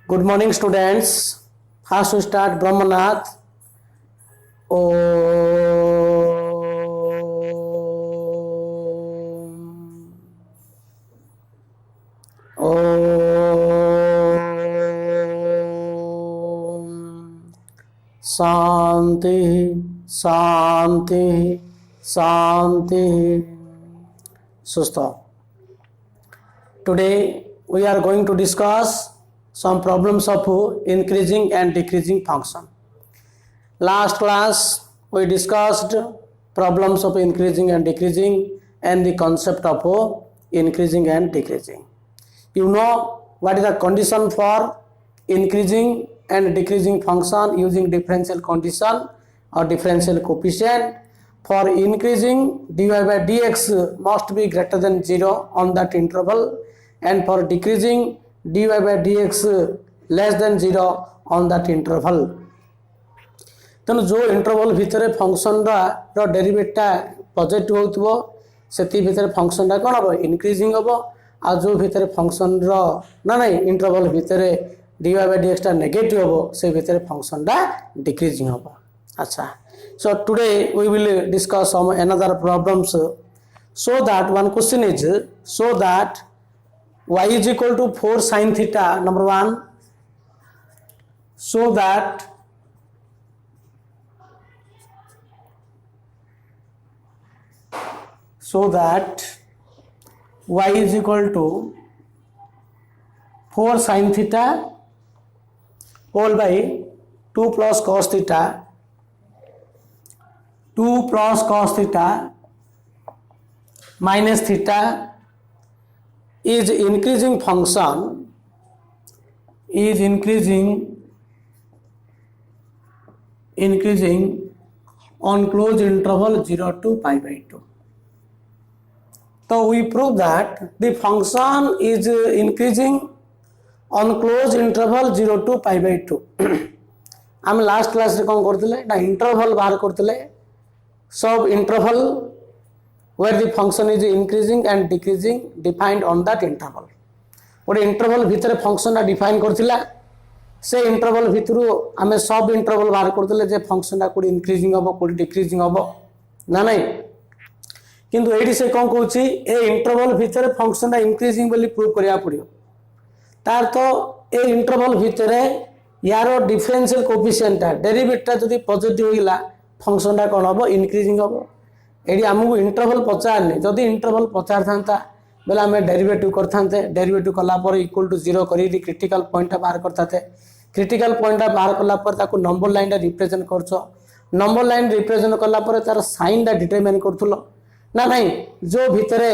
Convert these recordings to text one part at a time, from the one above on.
Good morning, students. First we start Brahmanath. Om. Om. Shanti, Shanti, Shanti. So stop. Today we are going to discuss some problems of increasing and decreasing function. Last class we discussed problems of increasing and decreasing and the concept of increasing and decreasing. You know what is the condition for increasing and decreasing function using differential condition or differential coefficient. For increasing, dy by dx must be greater than 0 on that interval, and for decreasing, dy by dx less than 0 on that interval. तेणु जो interval भितर function रो डेरिवेटिवटा positive होतबो सेति भितर फंक्शनटा कोन हो increasing होबो आ जो भितर function रो ना इंटरवल भितर dy by dx टा नेगेटिव होबो से भितर फंक्शनटा डिक्रीजिंग होबो. अच्छा, so today we will discuss some another problems. So that one question is, so that y is equal to 4 sin theta, number 1, so that y is equal to 4 sin theta whole by 2 plus cos theta, 2 plus cos theta minus theta is increasing function, is increasing on closed interval 0 to pi by 2. So we prove that the function is increasing on closed interval 0 to pi by 2. हम last class रे कौन करथिले ना interval बाहर करथिले सब interval where the function is increasing and decreasing defined on that interval. गोटे interval भितर फंक्शन डिफाइन करथिला से इंटरवल भितरु आमे सब इंटरवल बाहर करथिले जे फंक्शन कोडी इंक्रीजिंग हबो कोडी डिक्रीजिंग हबो ना नहीं, किंतु एडी से कौन कहूची ए इंटरवल भितर फंक्शन इंक्रीजिंग बोली प्रूव करिया पड़ियो. तार तो ए इंटरवल भितर यारो डिफरेंशियल कोएफिशिएंट डेरिवेटिव जदी पॉजिटिव होइला फंक्शन कोन हबो इंक्रीजिंग हबो. एडी हमहु इंटरवल पचारने जदी इंटरवल पचार थांता बेला हमें डेरिवेटिव करथांते, डेरिवेटिव कला पर इक्वल टू 0 करी क्रिटिकल पॉइंट बाहर करताते. क्रिटिकल पॉइंट बाहर कला पर ताको नंबर लाइन रिप्रेजेंट करछो, नंबर लाइन रिप्रेजेंट कला पर तार साइन दा डिटरमाइन करथुलो ना नहीं, जो भितरे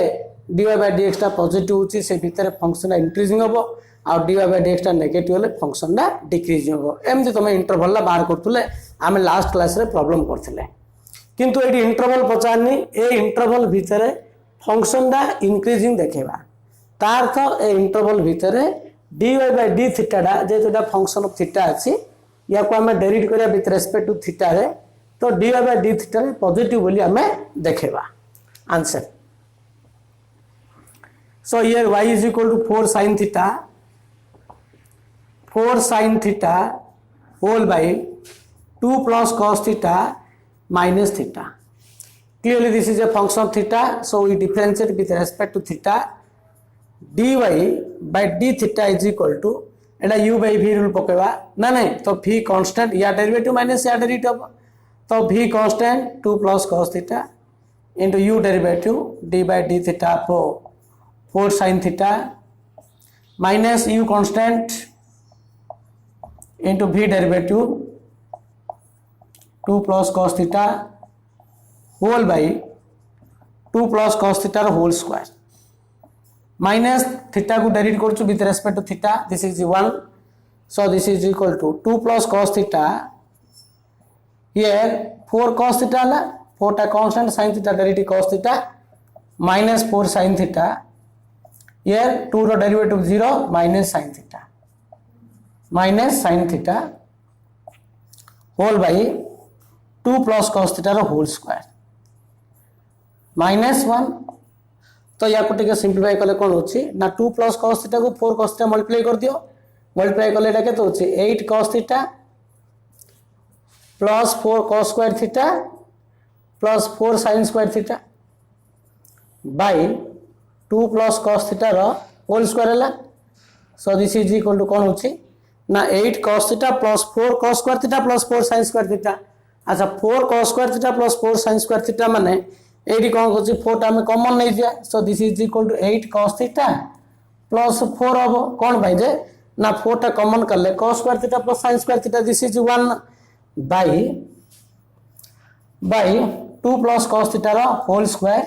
dy by dx टा पॉजिटिव होची से भितरे फंक्शन इंक्रीजिंग होबो आ dy by dx टा नेगेटिव होले फंक्शन दा डिक्रीजिंग होबो. एमति तमे इंटरवल ला बाहर करथुले आमे लास्ट क्लास रे प्रॉब्लम करथिले, किंतु एडी इंटरवल पचारनी ए इंटरवल भितरे फंक्शन दा इंक्रीजिंग देखेबा. तार अर्थ ए इंटरवल भितरे dy by d थीटा दा जेतुटा फंक्शन ऑफ थीटा अछि या को हमें डेरिवेट करिया विथ रेस्पेक्ट टू थीटा रे, तो dy by d थीटा रे पॉजिटिव बोली हमें देखेबा. Answer, so here y is equal to 4 sin theta, 4 sin theta whole by 2 plus cos theta minus theta. Clearly this is a function of theta, so we differentiate with respect to theta. dy by d theta is equal to Etah u by v rule पकेबा ना नहीं, तो v constant या derivative minus या derivative, तो v constant 2 plus cos theta into u derivative d by d theta for 4 sin theta minus u constant into v derivative 2 plus cos theta whole by 2 plus cos theta whole square minus theta को derivative करछु with respect to theta, this is 1, so this is equal to 2 plus cos theta, here 4 cos theta ला 4 टा constant sin theta derivative cos theta minus 4 sin theta, here 2 रो derivative 0 minus sin theta whole by 2 plus cos theta रो whole square -1. तो या को टिके simplify कले कोन होची ना 2 plus cos theta को 4 cos theta मल्टीप्लाई कर दियो मल्टीप्लाई कले एटा केते होची 8 cos theta plus 4 cos square theta plus 4 sin square theta by 2 plus cos theta रो होल स्क्वायर हला so this is equal to कोन होची ना 8 cos theta plus 4 cos square theta plus 4 sin square theta अच्छा 4 cos square theta plus 4 sin square theta माने एडी कोन होची 4 टा हम कॉमन नै दिया so this is equal to 8 cos theta plus 4 हबो कोन भाई जे ना 4 टा कॉमन करले cos square theta plus sin square theta this is 1 by 2 plus cos theta रो होल स्क्वायर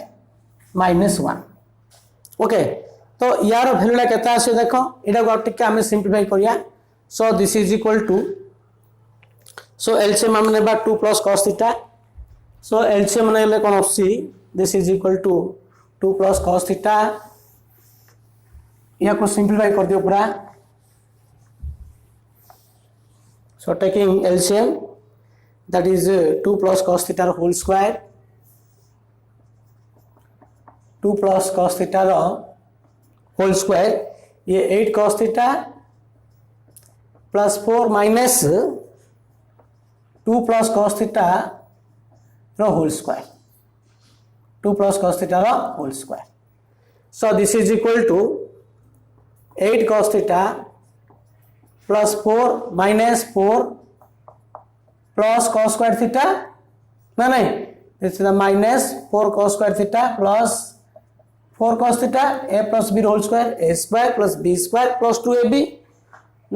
-1 ओके तो यार वैल्यूटा केते आसे देखो एटा को टिके हम सिंपलीफाई करिया so this is equal to so LCM हम नेबा 2 plus cos theta so LCM नेले कोन आसी this is equal to 2 plus cos theta या को सिंपलीफाई कर दियो पूरा so taking LCM that is 2 plus cos theta whole square 2 plus cos theta whole square ये 8 cos theta plus 4 minus 2 plus cos theta whole square 2 plus cos theta whole square so this is equal to 8 cos theta plus 4 minus 4 plus cos square theta ना नहीं this is the minus 4 cos square theta plus 4 cos theta a plus b whole square a square plus b square plus 2ab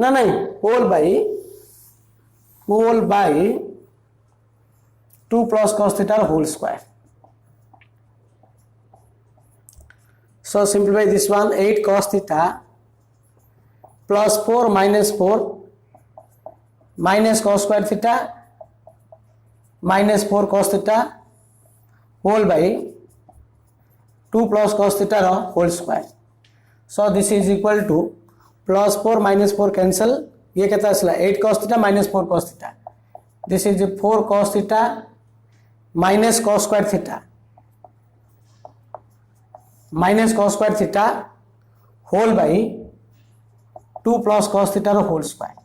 ना नहीं whole by 2 plus cos theta whole square so simplify this one 8 cos theta plus 4 minus 4 minus cos square theta minus 4 cos theta whole by 2 plus cos theta whole square so this is equal to plus 4 minus 4 cancel ये कितना आसला 8 cos theta minus 4 cos theta this is 4 cos theta minus cos square theta minus cos square theta whole by 2 plus cos theta whole square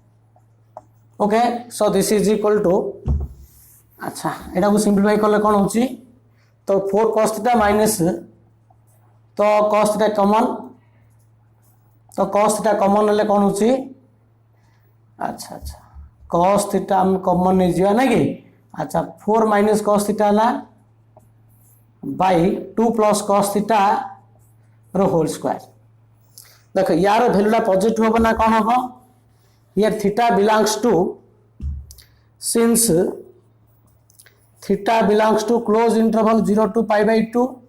okay so this is equal to अच्छा एटा को simplify करले कोन होची तो 4 cos theta minus तो cos theta common ले कोन होची अच्छा cos theta हम कॉमन नै जिया ना कि अच्छा 4 minus cos थीटा ला बाय 2 plus cos थीटा रो होल स्क्वायर देखो यार वैल्यूला पॉजिटिव होबो ना कोन होबो here theta belongs to since theta belongs to close interval 0 to pi by 2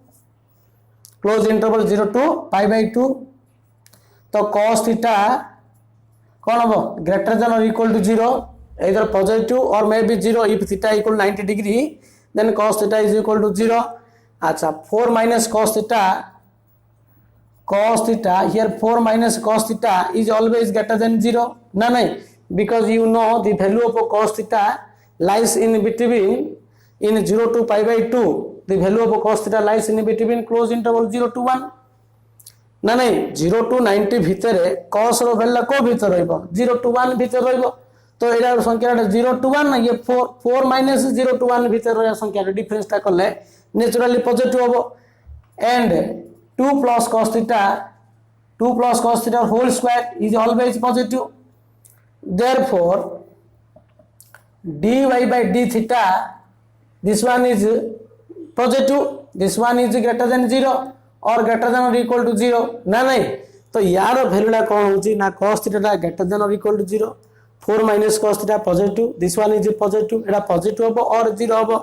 close interval 0 to pi by 2 तो cos theta कौन हो greater than or equal to 0 either positive or maybe 0 if theta equal 90 degree then cos theta is equal to 0 अच्छा 4 minus cos theta here 4 minus cos theta is always greater than 0 no because you know the value of cos theta lies in between in 0 to pi by 2 the value of cos theta lies in between close interval 0 to 1 ना नहीं 0 to 90 भितरे cos रो value को भीतर रहइबो 0 to 1 भीतर रहइबो तो एडा संख्या 0 to 1 ये 4 minus 0 to 1 भीतर रह संख्या डिफरेंस ता करले नेचुरली पॉजिटिव होबो and 2 plus cos theta whole square is always positive therefore dy by d theta this one is positive this one is greater than 0 or greater than or equal to 0 ना नहीं तो यार वैल्यूला कोन होची ना cos theta greater than or equal to 0 4 minus cos theta positive this one is positive Etah positive होबो और 0 होबो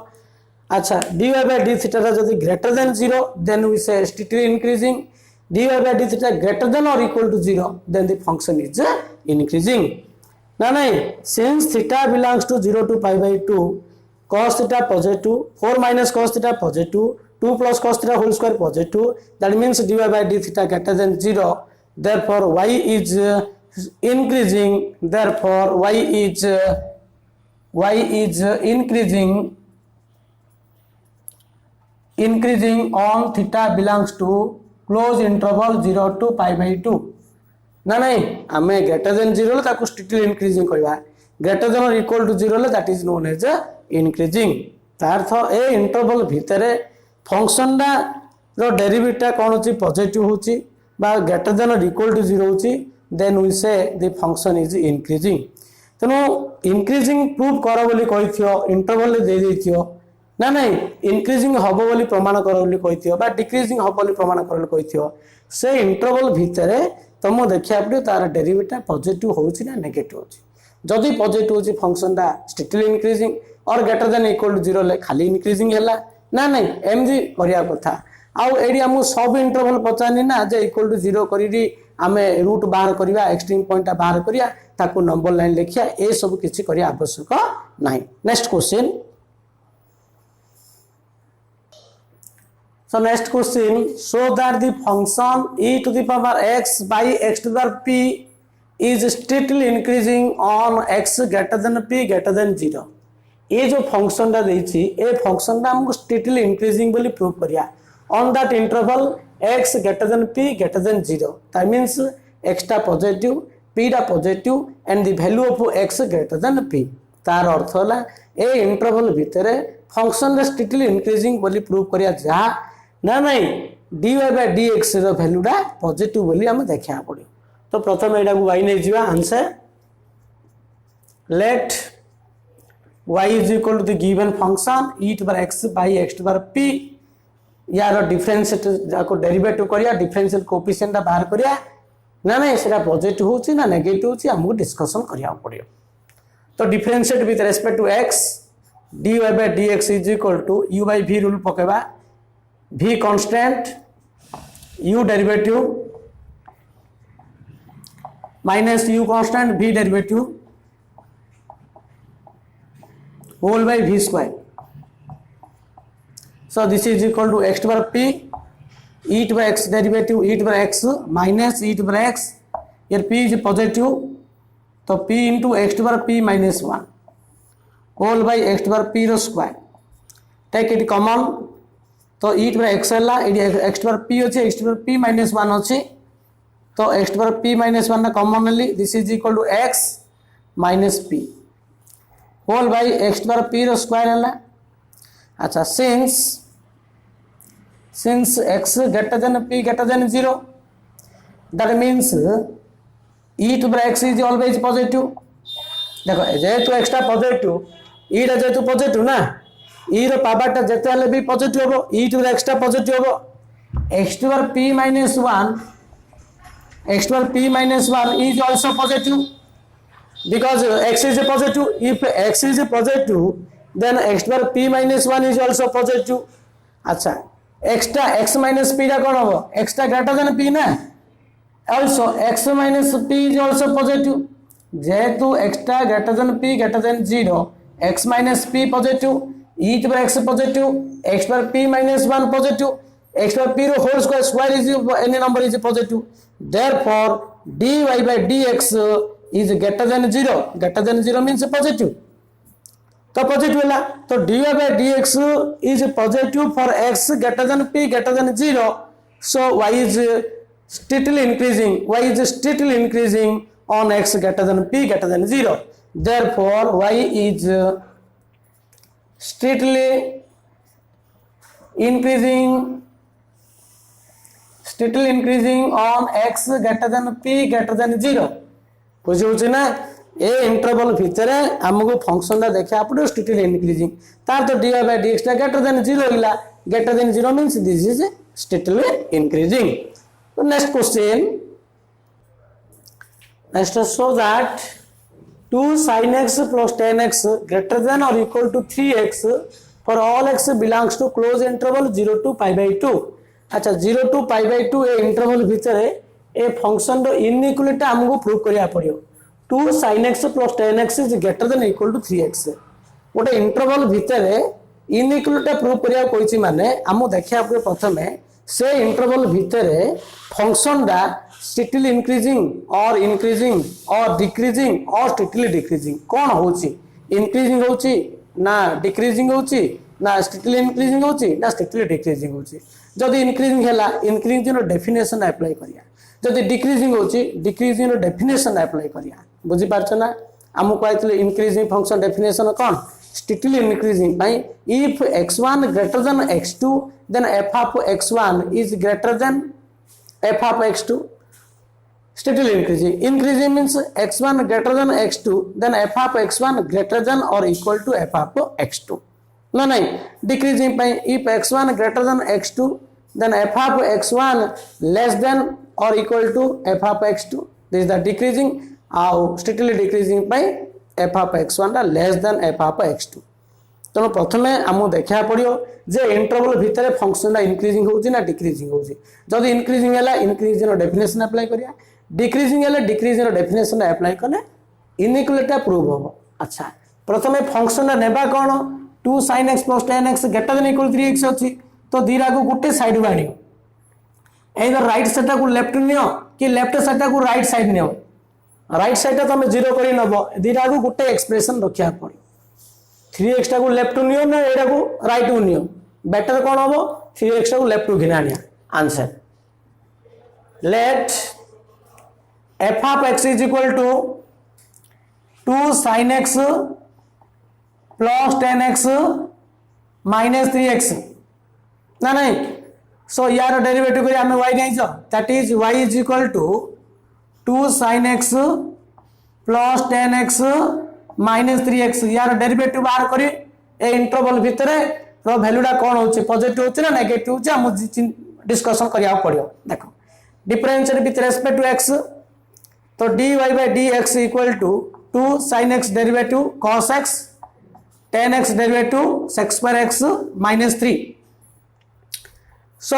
अच्छा dy by d theta जदी greater than 0 then we say strictly increasing dy by d theta greater than or equal to 0 then the function is increasing ना नहीं since theta belongs to 0 to pi by 2 cos theta positive 4 minus cos theta positive 2 plus cos theta whole square positive that means dy by d theta greater than 0 therefore y is increasing therefore y is increasing on theta belongs to close interval 0 to pi by 2 ना नहीं आम greater than zero ताको strictly increasing कहवा greater than और equal to zero that is known as increasing तार्थ ए interval भितर function रो डेरिवेटिव कौन होची पॉजिटिव होची बा ग्रेटर देन और इक्वल टू जीरो होची then we say the function is increasing तेणु इंक्रीजिंग प्रूव कर बोली कहिथियो इंटरवल दे देथियो ना नहीं इंक्रीजिंग हबो बोली प्रमाण कर बोली कहिथियो बा डिक्रीजिंग हबो बोली प्रमाण कर बोली कहिथियो से इंटरवल भितर तुम देखिया पड़ो तार डेरिवेटिव पॉजिटिव होची ना नेगेटिव होची जदि पॉजिटिव होची फंक्शन दा स्ट्रिक्टली इंक्रीजिंग और greater than equal to zero ले खाली इंक्रीजिंग हैला ना नहीं एमजी करिया कथा आउ एडी हम सब इंटरवल पचानी ना जे इक्वल टू जीरो करी आमे रूट बाहर करिया एक्सट्रीम पॉइंट बाहर करिया ताको नंबर लाइन लिखिया ए सब किछि करिया आवश्यक नाही next question So next question, show that the function e to the power x by x to the power p is strictly increasing on x greater than p greater than 0. ये जो function दा देछि a function दा हमको strictly increasing बोली prove करिया on that interval x greater than p greater than 0. That means x टा positive p टा positive and the value of x greater than p. तार अर्थ होला ए इंटरवल भितरे फंक्शन दा स्ट्रिक्टली इंक्रीजिंग बोली प्रूव करिया जा ना नहीं dy by dx रो वैल्यूटा पॉजिटिव बोली हम देखा पड़ो तो प्रथम एटा को y नै जिवा answer let y is equal to the given function e to the x by x to the p यार डिफरेंशिएट जाको डेरिवेटिव करिया डिफरेंशियल कोएफिशिएंट बाहर करिया ना नहीं सेटा पॉजिटिव होची ना नेगेटिव होची हमको डिस्कशन करिया पड़ियो तो differentiate with respect to x dy by dx is equal to u by v rule पकेबा v constant u derivative minus u constant v derivative whole by v square. So this is equal to x to the power p e to the x derivative e to the x minus e to the x. Here p is positive so p into x to the power p minus 1 whole by x to the power p रो square. Take it common तो e to the x है x to the p अच्छे x to the p minus 1 अच्छे तो x to the p minus 1 ना commonly this is equal to x minus p whole by x to the p रो square है अच्छा since x greater than p greater than 0 that means e to the x is always positive देखो जेहेतु x टा positive e टा जेहेतु positive ना e रो power टा जते हले भी पॉजिटिव होबो e टू द x टा पॉजिटिव होबो x to the p minus 1 x to the p minus 1 is also positive because x is a positive if x is a positive then x to the p minus 1 is also positive अच्छा x टा x minus p टा कोन होबो x टा greater than p ना also x minus p is also positive जेहेतु x टा greater than p greater than 0 x minus p positive e to the x positive x to the p minus 1 positive x to the p whole square is any number is positive therefore dy by dx is greater than 0 means positive तो positive है तो dy by dx is positive for x greater than p greater than 0 so y is strictly increasing on x greater than p greater than 0 therefore y is strictly increasing on x greater than p greater than 0 बुझे ना ए interval भितर हमको function दा देखा आपको strictly increasing तार तो dy by dx टा greater than 0 हिला greater than 0 means this is strictly increasing so next question show that 2 sin x plus 10x greater than or equal to 3x for all x belongs to close interval 0 to pi by 2 अच्छा 0 to pi by 2 A interval भितर a function row inequality हमको prove करिया पड़ियो 2 sin x plus 10x is greater than or equal to 3x गोटे interval भितर inequality prove करिया Koichi माने हम देखिया पड़ियो प्रथमे से इंटरवल भितर फंक्शन दा strictly increasing or decreasing or strictly decreasing कौन होची increasing होची ना decreasing होची ना strictly increasing होची ना strictly decreasing होची जदि इंक्रीजिंग है इंक्रीजिंग डेफिनेशन अप्लाई करिया जदि डिक्रीजिंग होची डिक्रीजिंग डेफिनेशन अप्लाई करिया बुझी पारछ ना आमु कहथिले इंक्रीजिंग फंक्शन डेफिनेशन कोन strictly increasing by if x1 greater than x2 then f of x1 is greater than f of x2 strictly increasing means x1 greater than x2 then f of x1 greater than or equal to f of x2 no decreasing by if x1 greater than x2 then f of x1 less than or equal to f of x2 this is the decreasing strictly decreasing by f of x1 less than f of x2 तेणु प्रथम आमको देखा पड़ो जे interval भितर function increasing होची ना decreasing होची जदि इंक्रीजिंग है इंक्रीजिंग डेफिनेशन अप्लाई करिया डिक्रीजिंग है डिक्रीजिंग डेफिनेशन अप्लाई कले इनइक्वालिटी प्रूव हम अच्छा प्रथम फंक्शन नेबा कौन 2 sin x plus tan x greater than equal 3x अच्छी तो दीरा को गोटे साइड को आनियो एइदर राइट साइड को लेफ्ट नियो कि लेफ्ट साइड को right side neo right side तुम 0 करी नबो दीरा को गोटे एक्सप्रेशन रखिया पड़ी 3x को लेफ्ट नियो ना एडा को राइट को नियो बेटर कौन हम 3x को लेफ्ट को घिनानिया answer let f of x is equal to 2 sin x plus 10x minus 3x ना नहीं सो यार डेरिवेटिव करी हमें y नहीं that is y is equal to 2 sin x plus 10x minus 3x यार डेरिवेटिव बाहर करी ए इंटरवल भितर रो वैल्यूटा कोन होची पॉजिटिव होची ना नेगेटिव होची हम डिस्कशन करिया पड़ियो देखो differentiate with respect to x तो dy by dx equal to 2 sin x derivative cos x 10x derivative sec square x minus 3 सो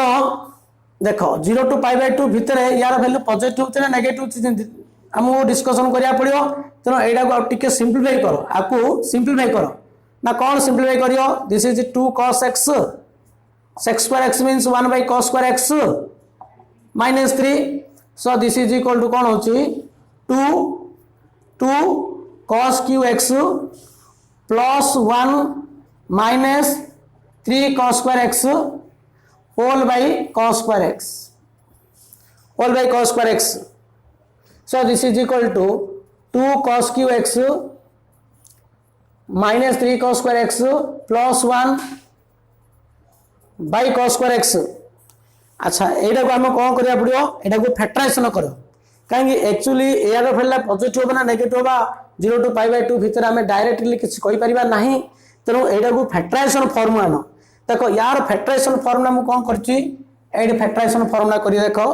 देखो 0 to pi by 2 भितर यार वैल्यू पॉजिटिव होची ना नेगेटिव होची हमको डिस्कशन करिया पड़ियो तेनो एडा को टिके सिंपलीफाई करो आपको सिंपलीफाई करो ना कौन सिंपलीफाई करियो this is 2 cos x sec square x means 1 by cos square x minus 3 so this is equal to कौन होची 2 cos q x plus 1 minus 3 cos square x whole by cos square x whole by cos square x so this is equal to 2 cos q x minus 3 cos square x plus 1 by cos square x अच्छा एटा को हम कौन करिया पड़ियो एटा को factorisation करो काहे actually air फैला पॉजिटिव होबा ना नेगेटिव होबा 0 to pi by 2 भीतर हमें डायरेक्टली किछ कहि परिबा नाही तेनु एटा को फैक्टराइजेशन फार्मूला न देखो यार फैक्टराइजेशन फार्मूला मु कौन करची एडी फैक्टराइजेशन फार्मूला करी देखो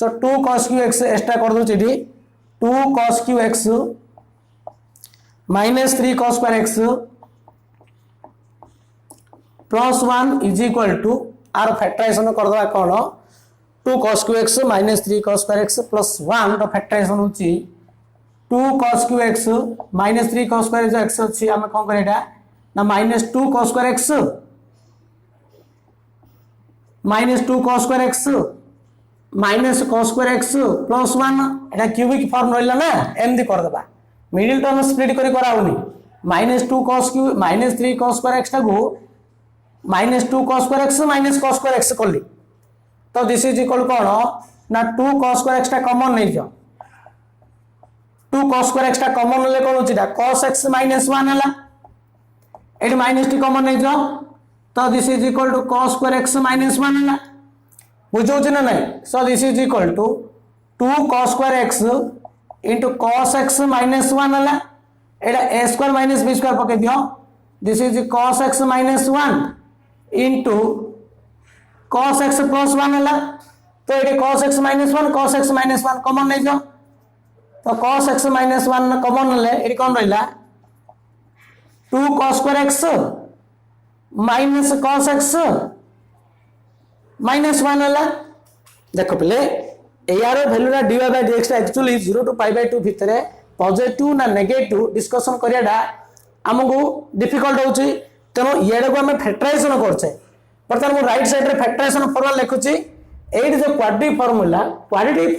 सो 2 cos q x एक्स्ट्रा कर दो चिडी 2 cos q x minus 3 cos square x plus 1 is equal to आर फैक्टराइजेशन कर दवा कोन 2 cos q x minus 3 cos square x plus 1 रो फैक्टराइजेशन होची 2 cos q x minus 3 cos square x अछि हम कोन Creta ना minus 2 cos square x minus 2 cos square x minus cos square x plus 1 एटा cubic form रहला ना एमदी कर दबा middle term split करी कराउनी minus 2 cos q minus 3 cos square x को minus 2 cos square x minus cos square x करली तो this is equal कोन ना 2 cos square x टा कॉमन नै जाओ 2 cos square x टा कॉमन ले कोन होची cos x minus 1 हला एडी माइनस टी कॉमन नै जाओ तो this is equal to cos square x minus 1 हला बुझो छ ना नहीं so this is equal to 2 cos square x into cos x minus 1 हला एडा a square minus b square पके दियो this is cos x minus 1 into cos x plus 1 हला तो ये cos x minus 1 कॉमन नहीं जाओ तो cos x minus 1 कॉमन ले ये कौन रहिला 2 cos square x minus cos x minus 1 हला देखो पहले यार वैल्यूटा dy by dx actually 0 to pi by 2 भितर पॉजिटिव ना नेगेटिव डिस्कशन करियाडा हमको डिफिकल्ट होची तेनो येडा को हम फैक्टराइजेशन करछे बर्तमान मु राइट साइड रे फैक्टराइजेशन फॉर्मूला लिखुची एट जो क्वाड्रेटिक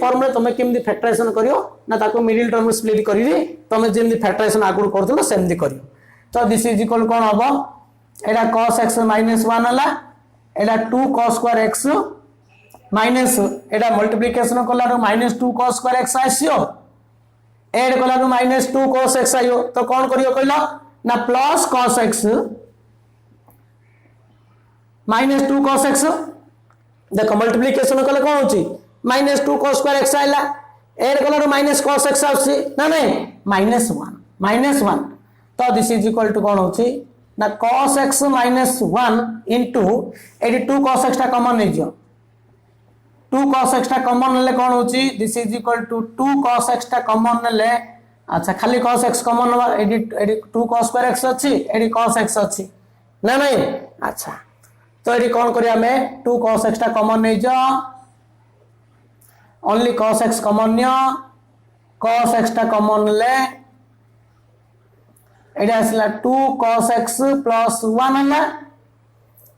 फार्मूला तुम केमदी फैक्टराइजेशन करियो ना ताको मिडिल टर्म स्प्लिट करी तुम जेमदी फैक्टराइजेशन आगु करथलो सेमदी करियो तो दिस इज इक्वल कोन हबो एडा cos x minus 1 हला एटा 2 cos square x माइनस एटा मल्टीप्लिकेशन कला -2 cos square x आसियो ऐड कला -2 cos x आयो तो कौन करियो कहला ना plus cos x -2 cos x देखो मल्टीप्लिकेशन कले कौन होची -2 cos square x आइला ऐड कला माइनस cos x आसी ना नहीं -1 तो दिस इज इक्वल टू कौन होची ना cos x -1 इनटू एडी 2 cos x टा कॉमन नै जो 2 cos x टा कॉमन ले कौन होची this is equal to 2 cos x टा कॉमन ले अच्छा खाली cos x कॉमन होबा एडी 2 cos square x अछि एडी cos x अछि ना नहीं अच्छा तो एडी कौन करिया में 2 cos x टा कॉमन नै जो only cos x common neo cos x टा कॉमन ले एडा असला 2 cos x plus 1 हला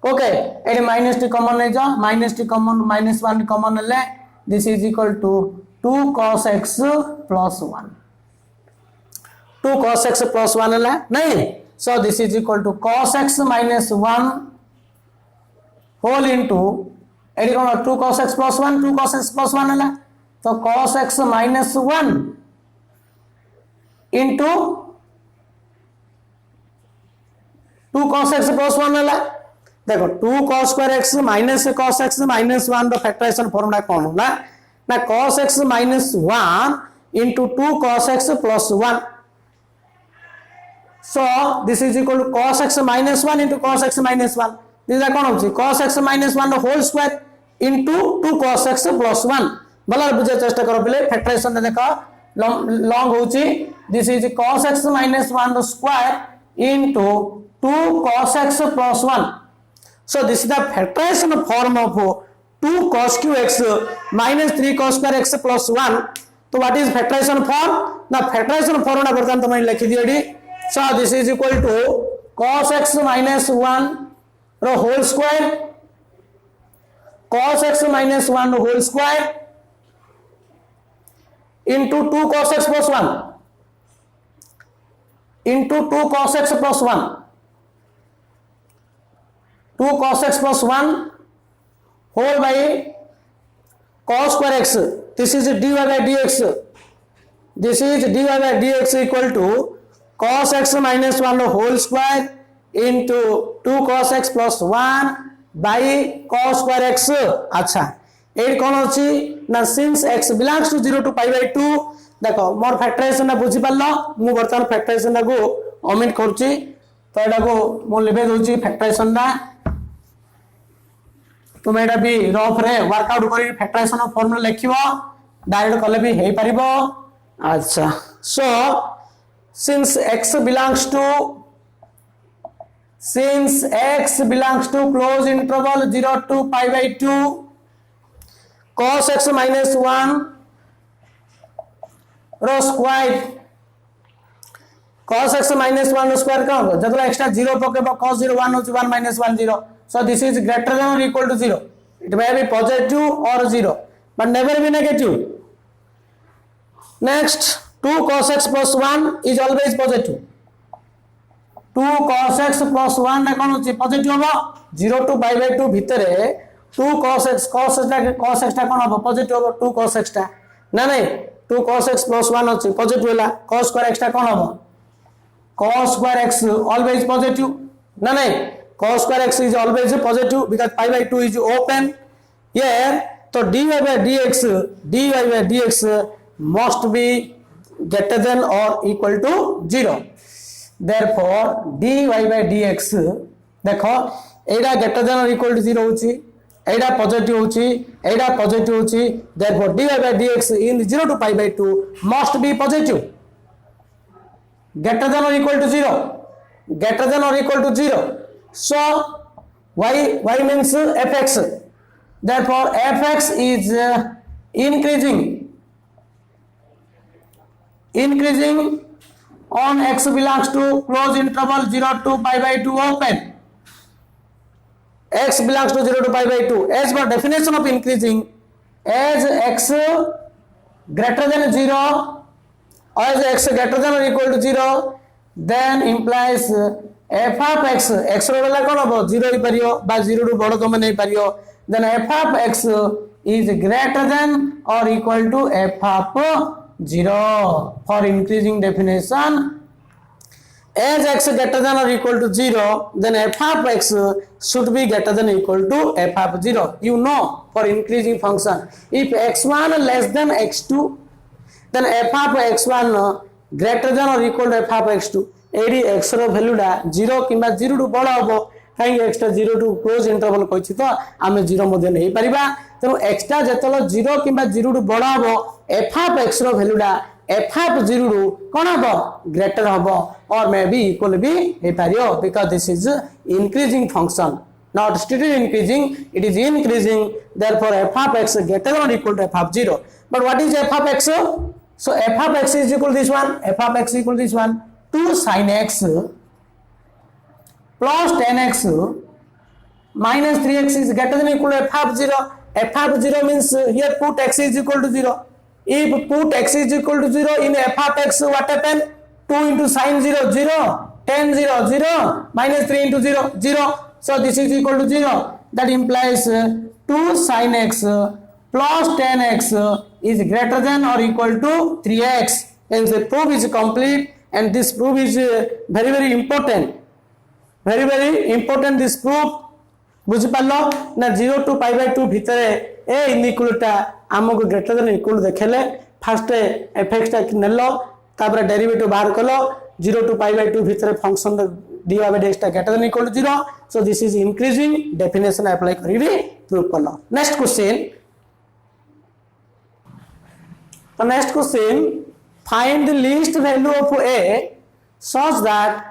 ओके एडी -t कॉमन नै जो -t कॉमन -1 कॉमन ले this is equal to 2 cos x plus 1 2 cos x plus 1 हला नहीं so this is equal to cos x -1 whole into एडी कोन 2 cos x plus 1 2 cos x plus 1 हला तो cos x -1 into 2 cos x plus 1 हला देखो 2 cos square x minus cos x minus 1 रो factorisation formula कोन होला ना cos x -1 into 2 cos x plus 1 so this is equal to cos x -1 into cos x -1 this is कोन होची cos x -1 रो whole square into 2 cos x plus 1 भला बुझे चेष्टा करो पले factorisation देखो long होची this is cos x -1 रो square into 2 cos x plus 1 so this is the factorization form of 2 cos qx minus 3 cos square x plus 1 तो what is factorization form ना factorization form ना बर्तन तुम लिखि दियो डी so this is equal to cos x minus 1 रो whole square cos x minus 1 रो whole square into 2 cos x plus 1 into 2 cos x plus 1 2 cos x plus 1 whole by cos square x this is dy by dx this is dy by dx equal to cos x minus 1 whole square into 2 cos x plus 1 by cos square x अच्छा ए कोन अछि ना since x belongs to 0 to pi by 2 देखो मोर factorisation ना बुझी पालो मु वर्तमान factorisation को ओमिट करछि तो एटा को मु लिबे दोछि फैक्टराइजेशन ना तुम एटा भी रफ रे वर्कआउट करी फैक्टराइजेशन फार्मूला लिखिबो डायरेक्ट कले भी हे परिबो अच्छा सो since x belongs to close interval 0 to pi by 2 cos x minus 1 रो स्क्वायर cos x minus 1 रो स्क्वायर का होगा जब एक्स्ट्रा 0 पकेबो cos 0 1 होची 1 minus 1 0 so this is greater than or equal to 0 it may be positive or 0 but never be negative next 2 cos x plus 1 is always positive 2 cos x plus 1 ना कोन होची positive होबो 0 to pi by 2 भितरे 2 cos x टा कोन होबो positive होबो 2 cos x टा ना नहीं 2 cos x plus 1 होची पॉजिटिव होला cos square x टा कोन होबो cos square x always positive ना नहीं cos square x is always positive because pi by 2 is open here so dy by dx must be greater than or equal to 0 therefore dy by dx देखो एडा greater than or equal to 0 होची एडा positive होची एडा positive होची therefore dy by dx in 0 to pi by 2 must be positive greater than or equal to 0 greater than or equal to 0 so y means fx therefore fx is increasing on x belongs to close interval 0 to pi by 2 open x belongs to 0 to pi by 2 as per definition of increasing as x greater than 0 or as x greater than or equal to 0 then implies f of x x रो वाला कोन हो 0 ही परियो बा 0 to बड़ तुम नहीं परियो then f of x is greater than और equal to f of 0 for increasing definition as x greater than or equal to 0 then f of x should be greater than or equal to f of 0 you know for increasing function if x1 less than x2 then f of x1 greater than or equal to f of x2 एडी x रो value डा 0 किबा 0 to बड़ हबो काई x टा 0 to close interval कहिछि तो आमे 0 मध्ये नै परिबा तो x टा जतलो 0 किबा 0 टू बड़ हबो f of x रो वैल्यू डा f of 0 टू कोन हबो ग्रेटर हबो और मे बी इक्वल भी हे पारियो because this is increasing function not strictly increasing it is increasing therefore f of x greater than or equal to f of 0 but what is f of x so f of x is equal to this one f of x equal to this one 2 sin x plus 10x minus 3x is greater than or equal to f of 0 f of 0 means here put x is equal to 0 if put x is equal to 0 in f of x what happen 2 into sin 0 0 10 0 0 minus 3 into 0 0 so this is equal to 0 that implies 2 sin x plus 10x is greater than or equal to 3x and the proof is complete and this proof is very important this proof बुझी पालो ना 0 to pi by 2 भितर ए inequality हमको greater than equal देखेले first FX ता नेलो तापर derivative बाहर कलो 0 to pi by 2 भितर फंक्शन dy by dx ता greater than equal to 0 so this is increasing definition apply करिवे प्रूव कलो नेक्स्ट क्वेश्चन तो next question find the least value of a such that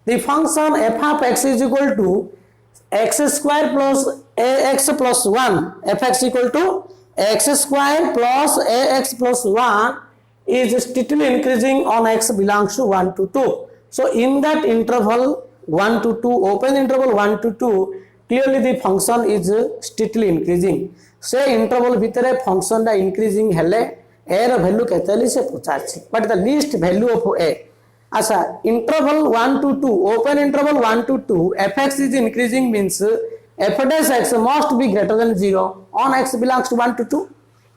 the function f of x is equal to x square plus ax plus 1 fx equal to x square plus ax plus 1 is steadily increasing on x belongs to 1 to 2 so in that interval 1 to 2 open interval 1 to 2 clearly the function is steadily increasing से interval भितरे function दा increasing हेले a row value केतली से पचाछि but the least value of a अच्छा interval 1 to 2 open interval 1 to 2 fx is increasing means f dash x must be greater than 0 on x belongs to 1 to 2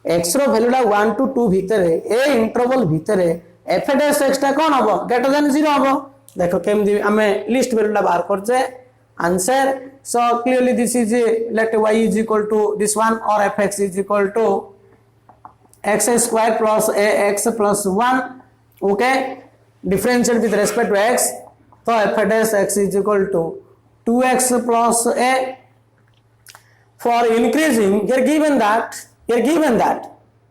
x रो value ला 1 to 2 भितरे ए interval भितरे f dash x ता कोन हबो greater than 0 हबो देखो केम दी हमें लिस्ट वैल्यू ला बाहर करजे answer so clearly this is let y is equal to this one or fx is equal to x square plus ax plus 1 okay differentiate with respect to x so f dash x is equal to 2x plus a for increasing here given that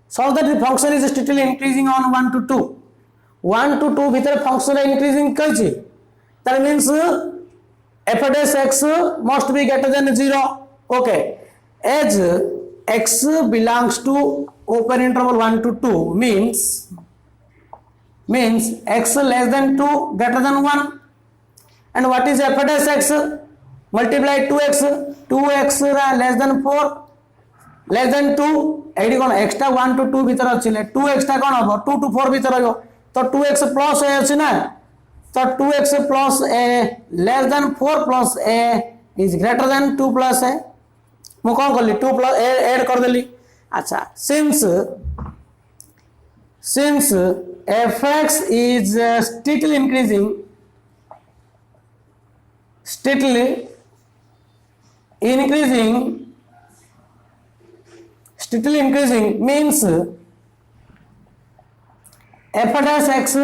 so that the function is steadily increasing on 1 to 2 1 to 2 bhitar function increasing kachi that means f dash x must be greater than 0 okay as x belongs to open interval 1 to 2 means x less than 2 greater than 1 and what is f dash x multiply 2x less than 4 less than 2 एडी कोन extra 1 to 2 भीतर अछि 2x ता कोन हबो 2 to 4 भीतर हो तो 2x plus a अछि ना तो 2x plus a less than 4 plus a is greater than 2 plus a मु कोन करली 2 plus a ऐड कर देली अच्छा since fx is steadily increasing means f dash x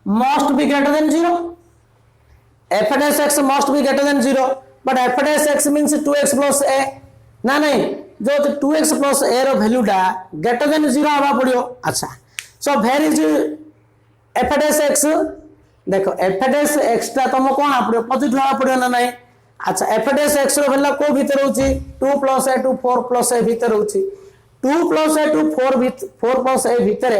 must be greater than 0 f dash x must be greater than 0 but f dash x means 2x plus a ना नहीं जो 2x plus a रो value डा greater than 0 आवा पड़ियो अच्छा so where is f dash x देखो f dash x ता तुम कोन आ पड़ियो पॉजिटिव आ पड़ियो ना नहीं अच्छा f dash x रो वैल्यू को भीतर होची 2 plus a to 4 plus a भीतर होची 2 plus a to 4 plus a भीतर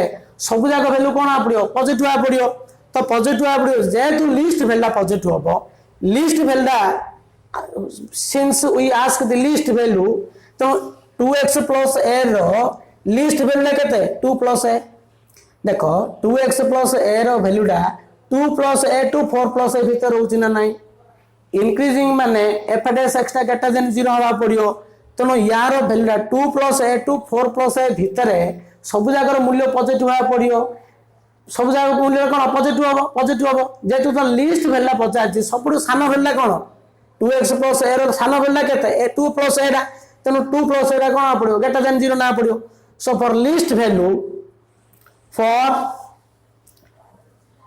सब जाक वैल्यू कोन आ पड़ियो पॉजिटिव आ पड़ियो तो पॉजिटिव आ पड़ियो जेतु लीस्ट वैल्यू पॉजिटिव हबो least value since we ask the least value तो 2x plus a रो लीस्ट वैल्यू केते 2 plus a देखो 2x plus a रो वैल्यू डा 2 plus a to 4 plus a भीतर रोची ना नहीं इंक्रीजिंग माने f at s extra greater than 0 हवा पड़ियो तेणु यार value 2 plus a to 4 plus a भीतर सब जगह मूल्य पॉजिटिव हवा पड़ियो सब जगह मूल्य कौन पॉजिटिव हम जेहेतु तो लिस्ट वैल्यू पचार सब सान वैल्यू कौन 2x plus a रो सान वैल्यू केते 2 plus a तेणु 2 plus a कौन पड़ियो ग्रेटर देन 0 ना पड़ियो so for least value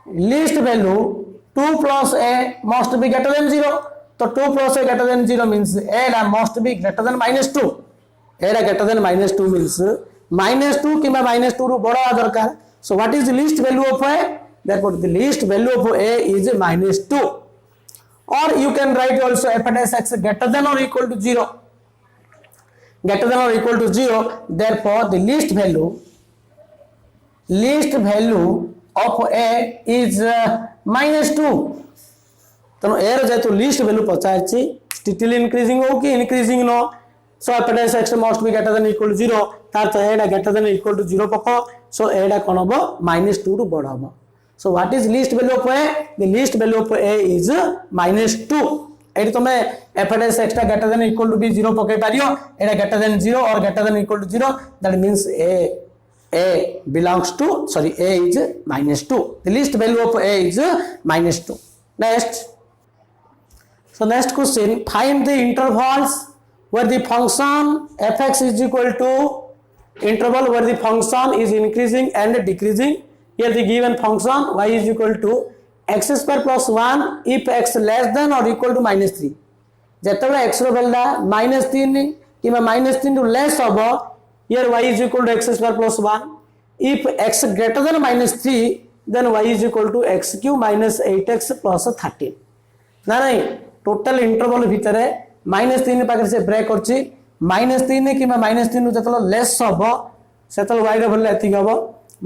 list value 2 plus a must be greater than 0 तो 2 plus a greater than 0 means a must be greater than -2 a greater than -2 means -2 किंबा -2 रू बड़ा दरकार so what is the least value of a therefore the least value of a is -2 or you can write also f at x greater than or equal to 0 greater than or equal to 0 therefore the least value of a is -2 तेणु ए जेतु least value पचारछि still increasing हो कि increasing नो so f at x must be greater than equal to 0 तार तो एडा ग्रेटर देन इक्वल टू 0 पको सो एडा कोन हबो -2 रु बड़ हबो so what is least value of a the least value of a is -2 एडी तुमे f at x greater than equal to be 0 पके पारियो एडा ग्रेटर देन 0 और greater than equal to 0 that means a belongs to sorry a is -2 the least value of a is -2 next so next question find the intervals where the function fx is equal to interval where the function is increasing and decreasing here the given function y is equal to x square plus 1 if x less than or equal to -3 जेतबे x रो value -3 किबा -3 टू less होबो here y is equal to x square plus 1 if x greater than -3 then y is equal to x cube minus 8x plus 13 ना नहीं total interval भीतर -3 पाकर से ब्रेक करछि -3 कि -3 नु जतलो लेस होबो सेतलो y रो वैल्यू एति होबो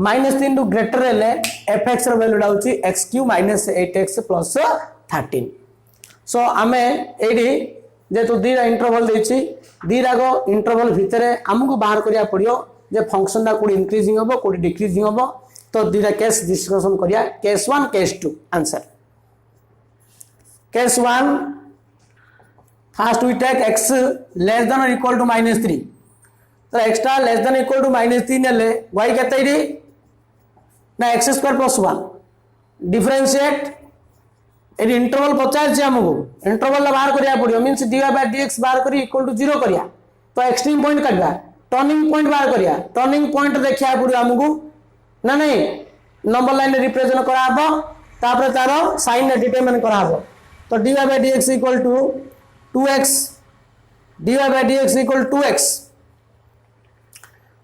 -3 टू ग्रेटर हेले fx रो वैल्यू डाउछि x cube minus 8x plus 13 so आमे एडी जेतु दीरा इंटरवल देछि दीरागो इंटरवल भितर हमको बाहर करिया पड़ियो जे फंक्शन दा कोडी इंक्रीजिंग होबो कोडी डिक्रीजिंग होबो तो दीरा केस डिस्कशन करिया case 1 case 2 answer case 1 first we take x less than और इक्वल टू -3 तो x less than equal to -3 ले y केते रे ना x² + 1 डिफरेंशिएट ए इंटरवल 50 हमको इंटरवल बाहर करिया पड़ियो मींस dy/dx बाहर करी इक्वल टू 0 करिया तो एक्सट्रीम पॉइंट काटबा टर्निंग पॉइंट बाहर करिया टर्निंग पॉइंट देखिया पड़ियो हमको ना नहीं नंबर लाइन रिप्रेजेंट करा हबो तापर तारो साइन डिटरमाइन करा हबो तो dy/dx equal to 2x dy/dx equal 2x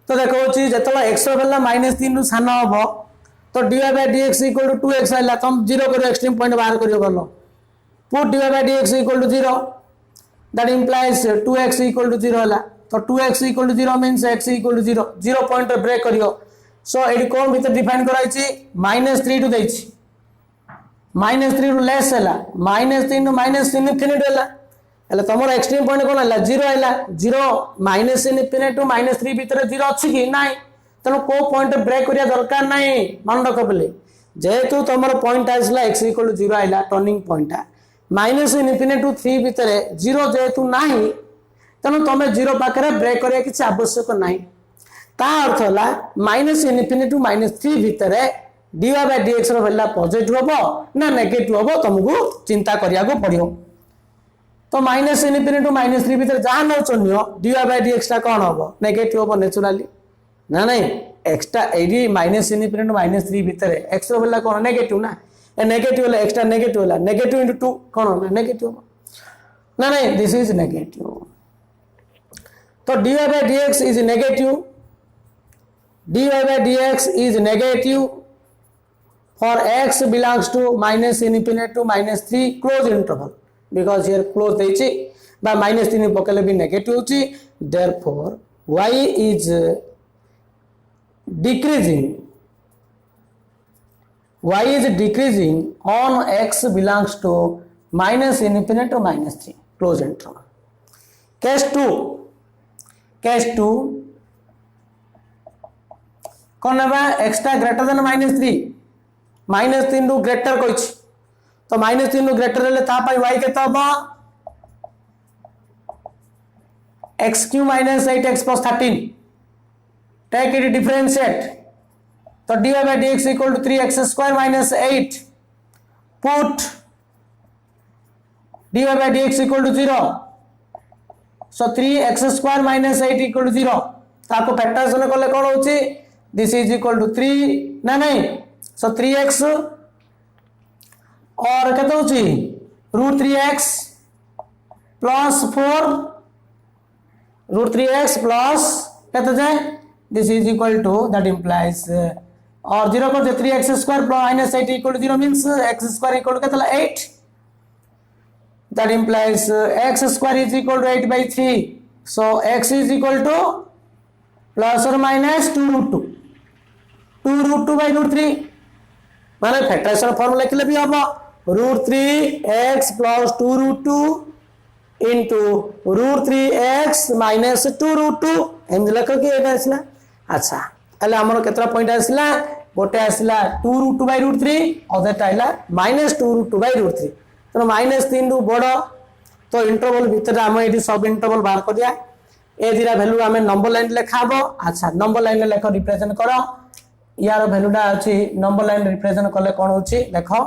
तो देखो छी जतला x रो वैल्यू -3 नु सानो हबो तो dy/dx इक्वल टू 2x आइला तुम 0 करियो एक्सट्रीम पॉइंट बाहर करियो गलो put dy/dx equal to 0 that implies 2x equal to 0 हला तो 2x equal to 0 means x equal to 0 0 point break करियो सो एडी कोन भीतर डिफाइन कराई छी -3 टू देछि -3 टू लेस हला -3 टू -3 इनफिनिटी हला तमरो एक्सट्रीम पॉइंट कोन हला 0 आइला 0 -इनफिनिटी टू -3 भीतर 0 अछि कि नाही तेणु को पॉइंट ब्रेक करिया दरकार नहीं मन रख बोले जेहेतु तुम पॉइंट आसला x इक्वल टू 0 आइला टर्निंग पॉइंट -इनफिनिटी टू 3 भीतर 0 जेहेतु नाही तेणु तुम 0 पाखरे ब्रेक करिया किछि आवश्यक नाही ता अर्थ हला -इनफिनिटी टू -3 भीतर dy/dx रो वैल्यू पॉजिटिव होबो ना नेगेटिव होबो तुमको चिंता करिया को पड़ियो तो -इनफिनिटी टू -3 भीतर जहां न चनियो dy/dx ता कोन होबो नेगेटिव होबो नेचुरली ना नहीं एक्स्ट्रा एडी -इनफिनिटी टू -3 भीतर x रो वैल्यू कोन नेगेटिव ना ए नेगेटिव ले एक्स्ट्रा नेगेटिव ला नेगेटिव इनटू 2 कोन नेगेटिव ना नहीं दिस इज नेगेटिव तो dy/dx is negative dy/dx is negative for x belongs to -infinity to -3 close interval because here close देछि बा -3 पकले भी नेगेटिव होछि therefore y is decreasing y is decreasing on x belongs to -infinity to -3 close interval case 2 कौन है extra greater than -3 -3 रु greater कहि तो -3 रु ग्रेटर हेले ता पई y केते हबो x³ - 8x + 13 take it differentiate तो dy by dx equal to 3x² - 8 put dy by dx equal to 0 so 3x² - 8 equal to 0 ताको फैक्टराइजेशन करले कोन होची this is equal to 3 ना नहीं so 3x और केते होची √3x plus 4 √3x plus केते जाय this is equal to that implies और 0 को 3x² - 8 equal to 0 means x² equal to केते 8 that implies x² is equal to 8 by 3 so x is equal to plus or minus 2√2 2√2 by √3 माने factorisation formula लिखले भी हबो √3x plus 2√2 into √3x minus 2√2 M लिख के एटा आसला अच्छा अले हमर केतरा पॉइंट आसला गोटे आसला 2√2 by √3 अदरटा आइला -2√2 by √3 तो -3 रु बड़ तो इंटरवल भीतर हम एटी सब इंटरवल बाहर कर दिया ए दिरा वैल्यू हमें नंबर लाइन लिखाबो अच्छा नंबर लाइन लेख रिप्रेजेंट करो यार वैल्यूटा अछि नंबर लाइन रिप्रेजेंट करले कोन होछि देखो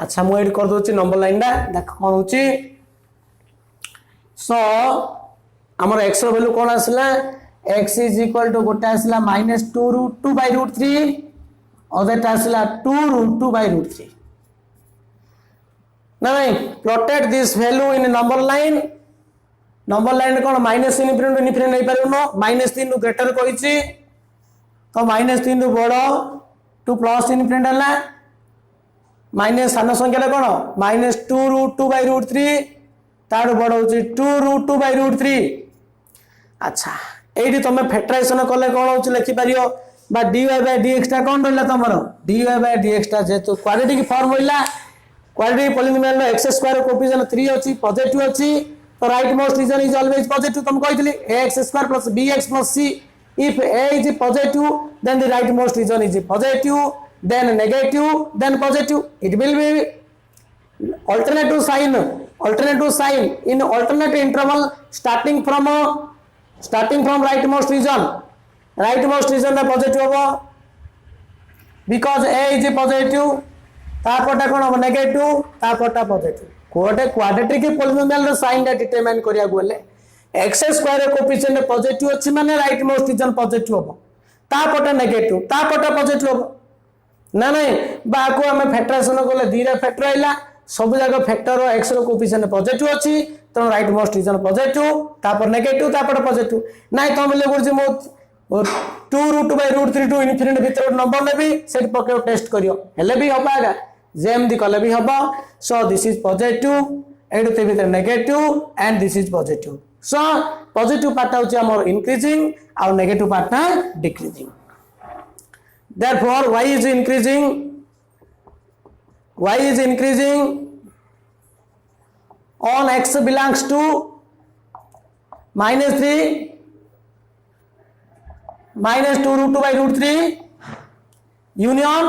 अच्छा मु एड कर दोछि नंबर लाइन दा देखो कोन होछि सो हमर x रो वैल्यू कोन आसला x इज इक्वल टू गोटे आसला -2√2 by √3 अदरटा आसला 2√2 by √3 नहीं plotted this value in number line cone minus infinity नहीं पारनो -3 रु ग्रेटर कहिछि तो -3 रु बड़ 2 प्लस इनफिनिटी हला माइनस सान संख्या कोन -2√2 by √3 तार बड़ होछि 2√2 by √3 अच्छा एडी तमे फैक्टराइजेशन करले कोन होछि लिखि पारियो बा dy by dx टा कोन रहला तमरो dy by dx टा जेतु क्वाड्रेटिक फॉर्म होइला क्वाड्रेटिक पॉलिनोमियल नो x² कोएफिशिएंट 3 अछि पॉजिटिव अछि तो right most region is always positive तुम कहइतली ax² + bx + c if a is positive then the right most reason is positive then negative then positive it will be alternative sign in alternate interval starting from right most reason दा positive होबो because a is positive तापटा कोन हो negative तापटा positive कोटे quadratic polynomial rho sine दा determine करिया गोले x² coefficient positive अछि माने right most reason positive होबो तापटा नेगेटिव तापटा पॉजिटिव होबो ना नहीं बाको हमें फैक्टराइजेशन गोले धीरे फैक्टर आइला सब जगह फैक्टर x रो कोएफिशिएंट पॉजिटिव अछि तो राइट मोस्ट रीजन पॉजिटिव तापर नेगेटिव तापर पॉजिटिव नाही तो मिले गुरजी मो 2√2 by √3 टू इनफिनिटी भीतर नंबर लेबी सेट पके टेस्ट करियो हेले भी होबागा जेम दी कले भी हबो सो दिस इज पॉजिटिव एडु ते भीतर negative and this is positive so positive part होची हमर इंक्रीजिंग और नेगेटिव पार्ट ना decreasing therefore y is increasing on x belongs to -3 -2√2 by √3 union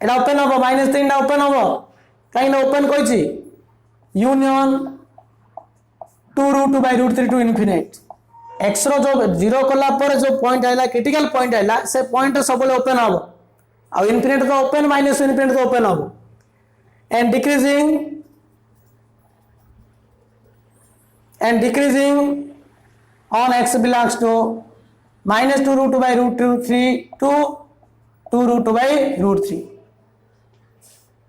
एटा ओपन हो -3 टा ओपन हो कहीं ना ओपन कोइछि union 2√2 by √3 to infinite x रो जो 0 कला पर जो पॉइंट आइला क्रिटिकल पॉइंट आइला से पॉइंट सब ओपन हो और इनफिनिट तो ओपन माइनस इनफिनिट तो ओपन हो and decreasing on x belongs to -2√2 by √3 to 2√2 by √3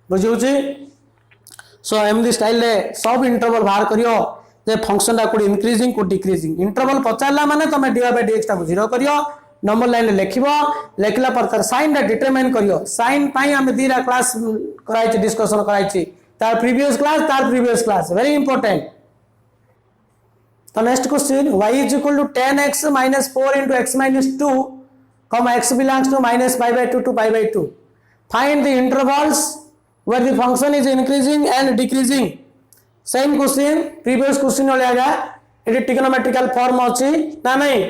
बुझियो छी सो एमदी स्टाइल ले सब इंटरवल बाहर करियो जे फंक्शन दा कोड इंक्रीजिंग को डिक्रीजिंग इंटरवल पचारला माने तमे dy by dx ता को 0 करियो नंबर लाइन ले लिखिबो लिखला पर तर साइन दा डिटरमाइन करियो साइन पाई हम दीरा क्लास कराई छी डिस्कशन कराई छी तार प्रीवियस क्लास वेरी इंपोर्टेंट तो next question y is equal to 10x minus 4 into x minus 2 comma x belongs to minus pi by 2 to pi by 2 find the intervals where the function is increasing and decreasing same question previous question वाला आगा ये trigonometrical form अछि ना नहीं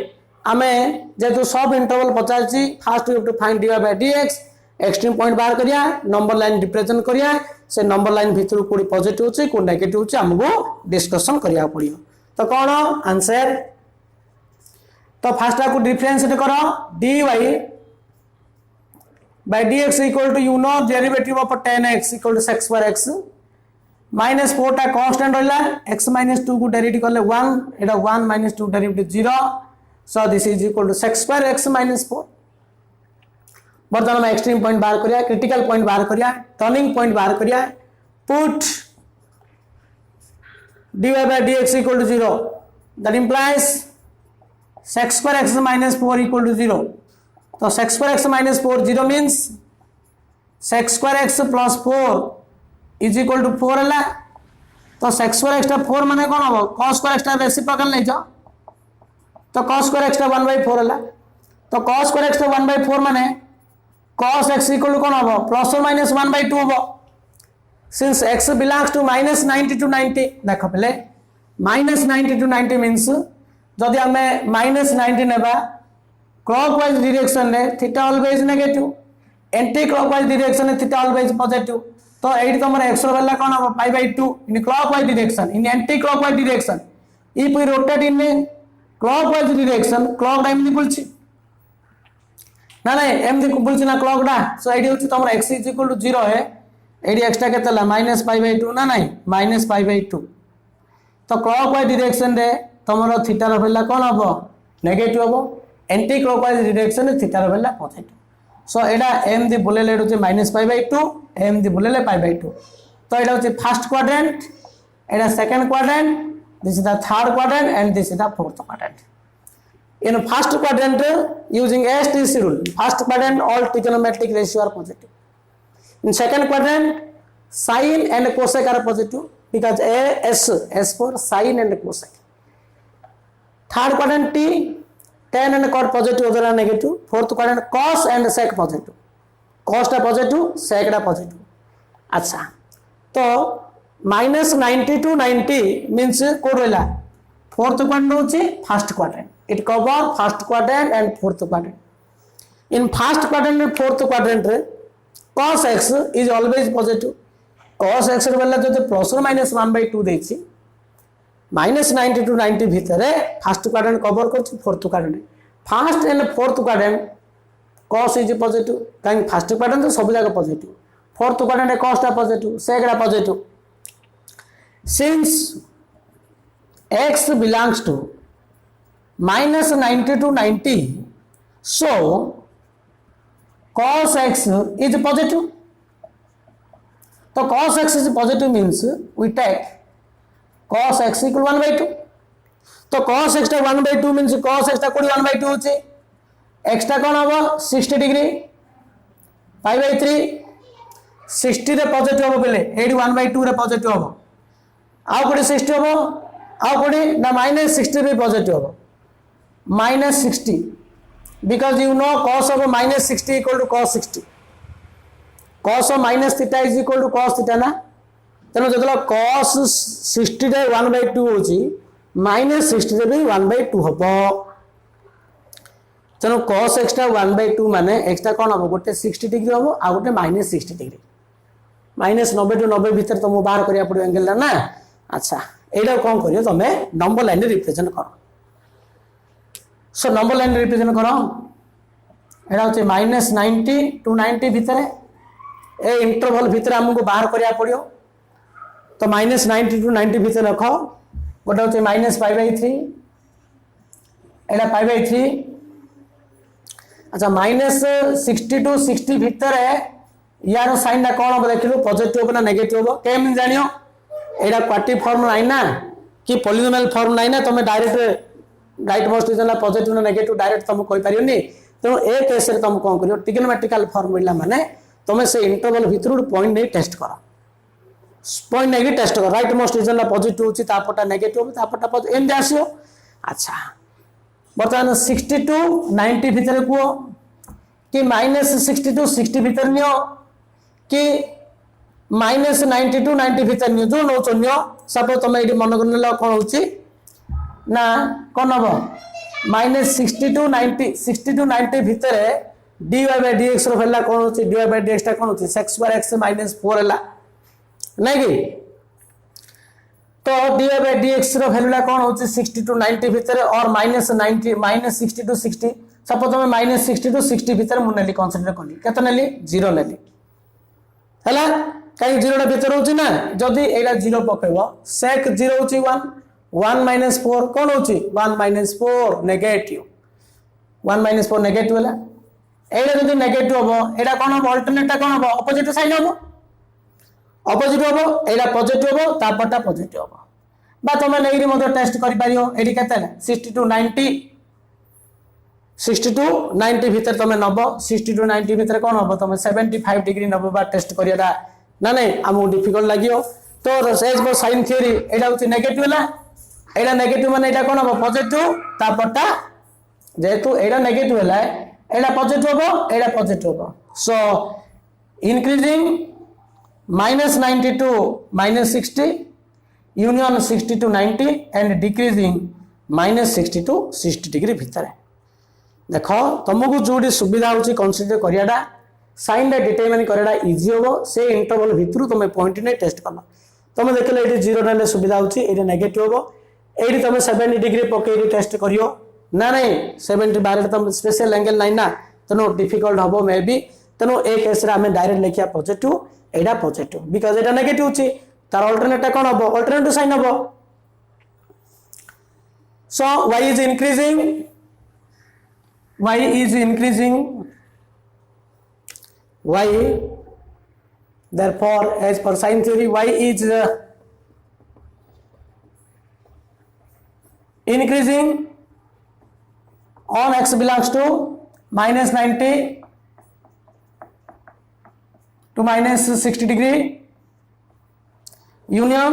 आमे जेतु सब interval पचारछि first we have to find dy by dx extreme point बाहर करिया नंबर लाइन रिप्रेजेंट करिया से नंबर लाइन भितर कोडी पॉजिटिव अछि को नेगेटिव अछि हमको डिस्कशन करिया पड़ियो तो कोन आंसर तो फास्ट को डिफरेंशिएट करो dy by dx equal to you know derivative of 10x equal to sec square x minus 4 टा कांस्टेंट रहला x minus 2 को डेरिवेटिव करले 1 एटा 1 minus 2 derivative 0 so this is equal to sec square x minus 4 वर्तमान में extreme point बाहर करिया critical point बाहर करिया टर्निंग पॉइंट बाहर करिया put dy by dx equal to 0 that implies sec square x minus 4 equal to 0 तो sec square x minus 4 0 means sec square x plus 4 is equal to 4 है तो sec square x 4 माने कौन हो cos square x reciprocal नहीं जाओ तो cos square x 1 by 4 है तो cos square x 1 by 4 माने cos x equal to कौन हो plus or minus 1 by 2 हो since x belongs to minus 90 to 90 देखो पहले minus 90 to 90 means जदि हमें minus 90 नेबा clockwise direction ने theta always negative anti clockwise direction ने थीटा ऑलवेज पॉजिटिव तो एडी तमरा x रो वैल्यू कोन हो pi by 2 in clockwise direction in anti clockwise direction if we rotate in clockwise direction clock time निकुलछि ना ना एम निकुलछि ना क्लॉक डा सो एडी होछि तमरा x इज इक्वल टू 0 है एडी एक्स्ट्रा केतला माइनस पाई बाय 2 ना नहीं माइनस पाई बाय 2 तो क्लॉकवाइज डायरेक्शन रे तमरा थीटा रो वैल्यू कोन हो नेगेटिव हो एंटी क्लॉकवाइज डायरेक्शन थीटा रो वैल्यू पॉजिटिव सो एडा एम दी बुलेले होचे माइनस पाई बाय 2 एम दी बुलेले पाई बाय 2 तो एडा होचे फर्स्ट क्वाड्रेंट एडा second quadrant this is the third quadrant and this is the fourth quadrant in first quadrant using STC rule first quadrant all trigonometric ratio are positive in second quadrant sin and cosec are positive because S for sin and cosec third quadrant T tan and cot positive other are negative fourth quadrant cos and sec positive cos टा positive sec टा positive अच्छा तो minus 90 to 90 means code रहला fourth quadrant होची first quadrant it cover first quadrant and fourth quadrant in first quadrant and fourth quadrant रे cos x is always positive cos x रे वाला जो plus or minus 1 by 2 देछि minus 90 to 90 भितर first quadrant cover कर fourth quadrant first and fourth quadrant cos is positive काहे first quadrant तो सब जगह पॉजिटिव फोर्थ क्वाड्रेंट cos टा पॉजिटिव sec टा positive since x belongs to minus 90 to 90 so cos x is positive तो cos x is positive means we take cos x equal 1 by 2 तो cos x टा 1 by 2 means cos x टा कोडी 1 by 2 होचे x टा कोन हबो 60 degree pi by 3 60 रे positive हबो बेले 1 by 2 रे पॉजिटिव हबो आउ कोडी 60 हबो आउ कोडी ना minus 60 रे पॉजिटिव हबो minus 60 because you know cos of minus 60 equal to cos 60 cos of minus theta is equal to cos theta ना तेनो जतला cos 60 रे 1 by 2 होची minus 60 रे भी 1 by 2 हबो तेनो cos x टा 1 by 2 माने x टा कोन हबो गोटे 60 डिग्री हबो आ गोटे minus 60 डिग्री minus 90 to 90 भीतर तुम बाहर करिया पड़ो एंगल ना अच्छा एडा कोन करियो तमे नंबर लाइन रिप्रेजेंट करो सो नंबर लाइन रिप्रेजेंट करो एडा होचे minus 90 to 90 भीतर ए इंटरवल भीतर हमको बाहर करिया पड़ियो तो minus 90 to 90 भीतर रखो गोटे होचे minus pi by 3 एडा pi by 3 अच्छा minus 60 to 60 भीतर यार साइन ना कोन हो देखिलो पॉजिटिव ना नेगेटिव हो केम जानियो एडा क्वाटी फॉर्म नाही ना कि पॉलिनोमियल फॉर्म नाही ना तमे डायरेक्ट राइट मोस्ट इज ना पॉजिटिव ना नेगेटिव डायरेक्ट तुम कहि परियोनी तेनो ए केस रे तुम कोन करियो ट्रिगोनोमेट्रिकल फॉर्मूला माने तुम से इंटरवल भीतर पॉइंट नहीं टेस्ट करो पॉइंट नहीं टेस्ट करो राइट मोस्ट इज ना पॉजिटिव होची तापटा नेगेटिव तापटा पॉजिटिव एम आसीओ अच्छा बर्तमान 60 टू 90 भीतर को कि minus 60 टू 60 भीतर नियो कि minus 90 टू 90 भीतर नियो जो नो नियो सपोज तुम एडी मन करनेला कोन होची ना कोन हबो -60 टू 90 भितर dy by dx रो वैल्यू कोन होची dy by dx टा कोन होची sec square x -4 हला नै कि तो dy by dx रो वैल्यू कोन होची 60 टू 90 भितर और -90 -60 टू 60 सपोज मैं -60 टू 60 भितर मु नेली कंसीडर करली केते नेली 0 नेली हला कहीं 0 टा भितर होची ना जदी एला 0 पकेबो sec 0 होची 1 4 कोन होची 1 4 नेगेटिव 1 4 नेगेटिव हला एडा जदी नेगेटिव होबो एडा कोन होबो अल्टरनेट टा कोन होबो ऑपोजिट साइन होबो ऑपोजिट होबो एडा पॉजिटिव होबो तापटा पॉजिटिव होबो बा तमे नेगिरी मतो टेस्ट करि पारियो एडी केते 60 टू 90 भीतर तमे नबो 60 टू 90 भीतर कोन होबो तमे 75 डिग्री नबो बा टेस्ट करियाडा ना नै हमु डिफिकल्ट लागियो तो सेज बो साइन थ्योरी एडा होची नेगेटिव ला एडा नेगेटिव माने एडा कोन होबो पॉजिटिव तापटा जेतु एडा नेगेटिव हला एडा पॉजिटिव होबो एडा पॉजिटिव होबो सो इंक्रीजिंग -90 टू -60 यूनियन 60 टू 90 एंड डिक्रीजिंग -60 टू 60 डिग्री भितर देखो तुमको जोड़ी सुविधा होची कंसीडर करियाडा साइन दा डिटरमाइन करियाडा इजी होबो से इंटरवल भितरु तुम पॉइंट ने टेस्ट करना तुम देखले एटी 0 नेले सुविधा होची एटी नेगेटिव होबो एटी तुम 70 डिग्री पकेरी टेस्ट करियो ना नहीं 70 बारे तुम स्पेशल एंगल नहीं ना तनो डिफिकल्ट होबो मे बी तनो ए केस रे हमें डायरेक्ट लिखिया पॉजिटिव एडा पॉजिटिव बिकॉज़ एडा नेगेटिव होची तार अल्टरनेट कोन होबो अल्टरनेटिव साइन होबो सो y is increasing y therefore as per sign theory y is increasing on x belongs to -90 to -60 degree union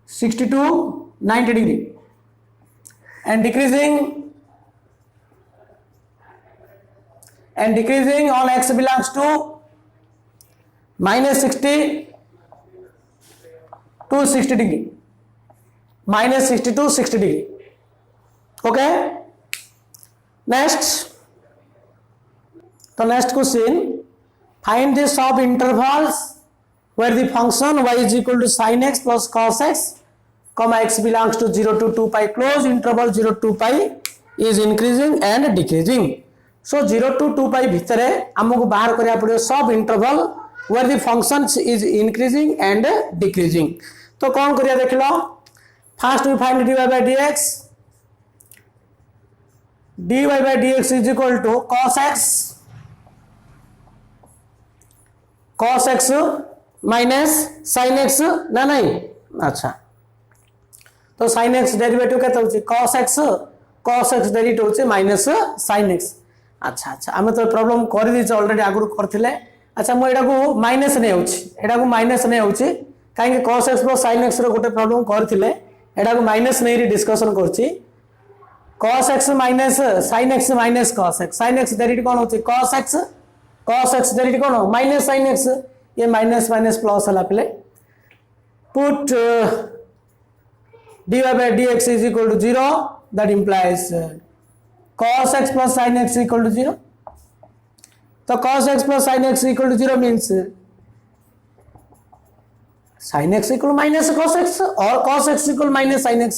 60 to 90 degree and decreasing on x belongs to -60 to 60 degree -60 to 60 degree okay next question find the sub intervals where the function y is equal to sin x plus cos x comma x belongs to 0 to 2 pi close interval 0 to 2 pi is increasing and decreasing so 0 to 2 pi भितरे हमको बाहर करिया पड़ियो सब interval where the function is increasing and decreasing तो कौन करिया देख लो first we find dy by dx is equal to cos x minus sin x ना नहीं अच्छा तो sin x डेरिवेटिव केते होची cos x डेरिवेटिव होची माइनस sin x अच्छा अच्छा हम तो प्रॉब्लम कर दी ऑलरेडी आगु करथिले अच्छा मो एडा को माइनस नै होची काहे कि cos x plus sin x रो गोटे प्रॉब्लम करथिले एडा को माइनस नै री डिस्कशन करची cos x minus sin x minus cos x sin x derivative कोन होची cos x डेरिवेटिव कोन माइनस sin x ये माइनस माइनस प्लस हला पले put dy by dx is equal to 0 that implies cos x plus sin x equal to 0 so cos x plus sin x equal to 0 means sin x equal to minus cos x or cos x equal to minus sin x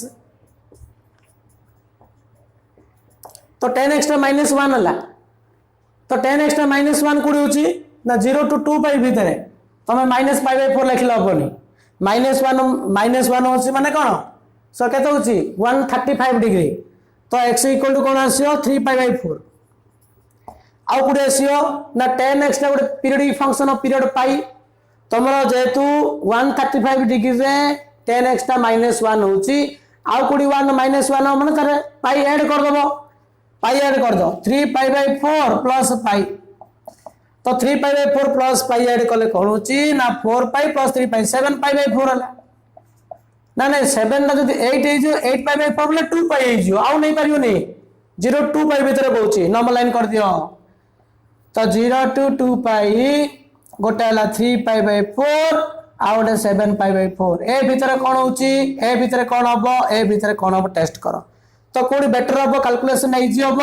तो tan x टा -1 हला तो tan x टा -1 कोडी होची ना 0 to 2 पाई भीतर तमे -π/4 लिखला होबनी -1 होची माने कोन सो केते होची 135 डिग्री तो x इक्वल टू कोन आसियो 3π/4 आ कोडी आसियो ना tan x टा गोटे periodic function of period pi तमरो जेतु 135 डिग्री रे tan x टा -1 होची आ कोडी 1 -1 माने तारे पाई ऐड कर दबो पाई ऐड कर दो 3π/4 प्लस पाई तो 3π/4 प्लस पाई ऐड कले कोन होची ना 4π प्लस 3π 7π/4 हला ना ना 7 ना जदी 8 हे जो 8π/4 ले 2π हे जो आउ नहीं परियो नहीं 0 2π भीतर कहूची नॉर्मल लाइन कर दियो तो 0 to 2π गोटे हला 3π/4 आउ गोटे 7π/4 ए भितर कौन होची ए भितर कौन हम ए भितर कौन हम टेस्ट कर तो कोडी बेटर हम कैलकुलेशन इजी हम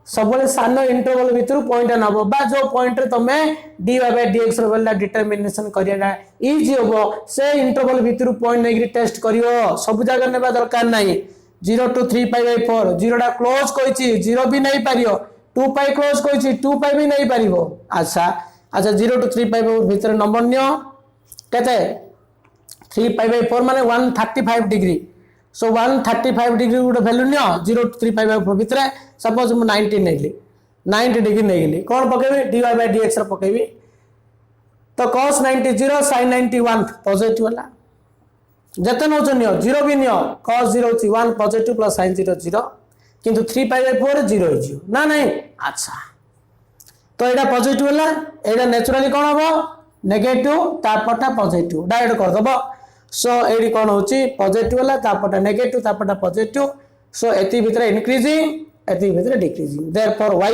सब सान इंटरवल भितर पॉइंट नब बा जो पॉइंट तुम dy/dx वैल्यू डिटरमिनेशन करिया इजी हम से इंटरवल भितर पॉइंट नहीं टेस्ट करियो सब जगह नेबा दरकार नहीं 0 to 3π/4 0 टा क्लोज कहिछि 0 भी नहीं पारियो 2π क्लोज कहिछि 2π भी नहीं पारिबो अच्छा अच्छा 0 to 3π/4 भितर नंबर नियो केते 3π/4 माने 135 degree so 135 degree good value neo 0 to 3π/4 भितर सपोज मु 90 नेली 90 डिग्री नेली कोन पकेबी dy/dx र पकेबी तो cos 90 0 sin 90 1 पॉजिटिव वाला जते नोच नियो 0 भी नियो cos 0 होची 1 पॉजिटिव प्लस sin 0 0 किंतु 3π/4 0 हो ना नहीं अच्छा तो एटा पॉजिटिव वाला एटा नेचुरली कोन हो नेगेटिव तापटा पॉजिटिव डायरेक्ट कर दबो सो एडी कोन होची पॉजिटिव वाला तापटा नेगेटिव तापटा पॉजिटिव सो एति भितर इंक्रीजिंग एति भितर decreasing therefore y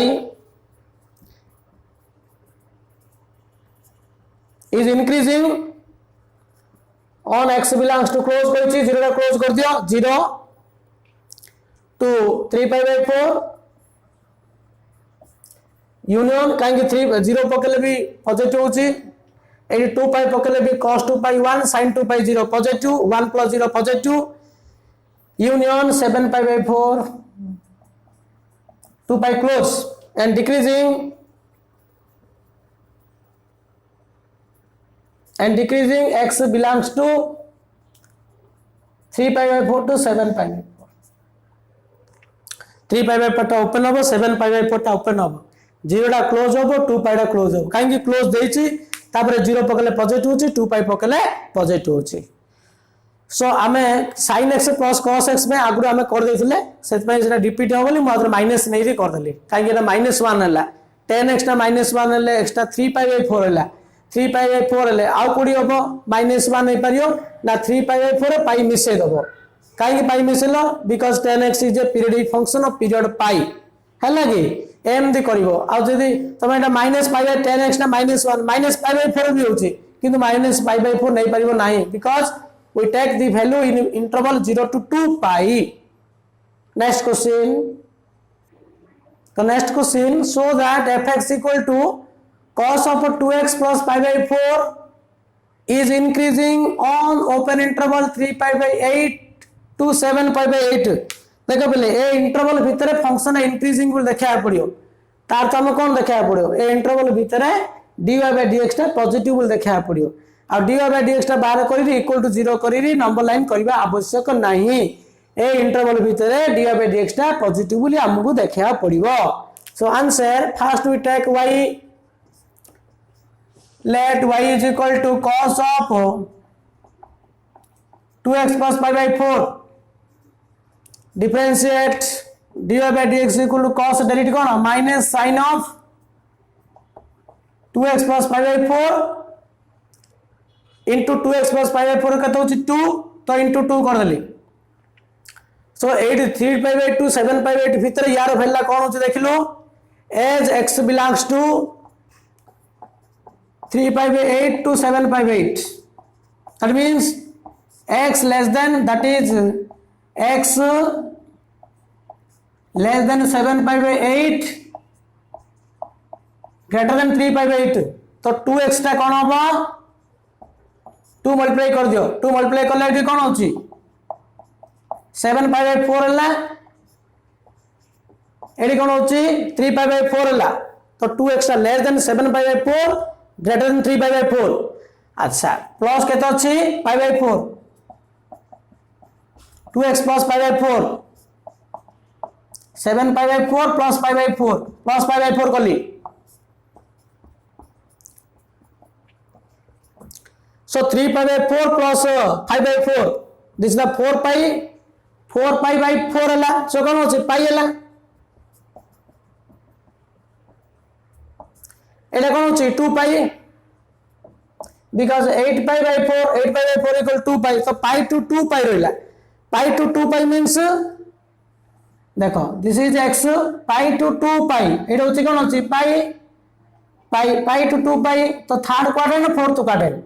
is increasing on x belongs to close करिछि 0 रा क्लोज कर दियो 0 to 3π/4 यूनियन कांगे 3 0 पकेले भी पॉजिटिव होची एडी 2π पकेले भी cos 2π 1 sin 2π 0 positive 1 + 0 positive union 7π/4 2π close and decreasing x belongs to 3π/4 to 7π/4 3π/4 टा ओपन हो 7π/4 टा ओपन हो 0 टा क्लोज हो 2π टा क्लोज हो काहे क्लोज देछि तापर 0 पकले पॉजिटिव होछि 2π पकले पॉजिटिव होछि सो आमे sin x plus cos x में आगु आमे कर देथिले सेत पय जेटा रिपीट हो बोली मात्र माइनस नै रे कर देली काहे एटा -1 हला 10x टा -1 हले एक्स्ट्रा 3π/4 हला 3π/4 हले आउ कोडी होबो -1 नै परियो ना 3π/4 पाई मिसे दबो काहे पाई मिसेलो because 10x is a periodic function of period pi हला कि एम दी करिवो आ जदी तमे एटा -π/10x ना -1 -π/4 भी होची किंतु -π/4 नै परिवो नाही because we take the value in interval 0 to 2π next question the next question show that fx equal to cos of 2x plus π/4 is increasing on open interval 3π/8 to 7π/8 देखो पहले ए इंटरवल भितर फंक्शन इंक्रीजिंग को देखा पड़ियो तार तो हम कोन देखा पड़ियो ए इंटरवल भितर dy/dx टा पॉजिटिव बोल देखा पड़ियो आ dy/dx टा बाहर करी इक्वल टू 0 करी नंबर लाइन करबा आवश्यक नहीं ए इंटरवल भितर dy/dx टा पॉजिटिव बोली हमहु देखा पड़ियो so answer first we take y let y is equal to cos of 2x plus π/4 differentiate dy/dx equal to cos delete cone minus sin of 2x plus π/4 into 2x plus π/4 कत होची 2 तो into 2 कर देली सो 8 3π/2 7π/8 भीतर यार value कोन होची देखिलो as x belongs to 3π/8 to 7π/8 that means x less than that is x less than 7π/8 greater than 3π/8 तो 2x टा कोन होबा 2 मल्टीप्लाई कर दियो 2 मल्टीप्लाई करले एठी कोन होची 7π/4 हला एठी कोन होची 3π/4 हला तो 2x टा लेस देन 7π/4 ग्रेटर देन 3π/4 अच्छा प्लस केते अछि π/4 2x plus π/4 7π/4 plus π/4 plus π/4 कली so 3π/4 plus 5/4 this is the 4π/4 हला so कोन होछि पाई हला एटा कोन होछि 2π because 8π/4 equal to 2π so pi to 2π रहला pi to 2π means देखो this is x pi to 2π एटा होछि कोन होछि pi to 2π तो थर्ड क्वाड्रेंट फोर्थ क्वाड्रेंट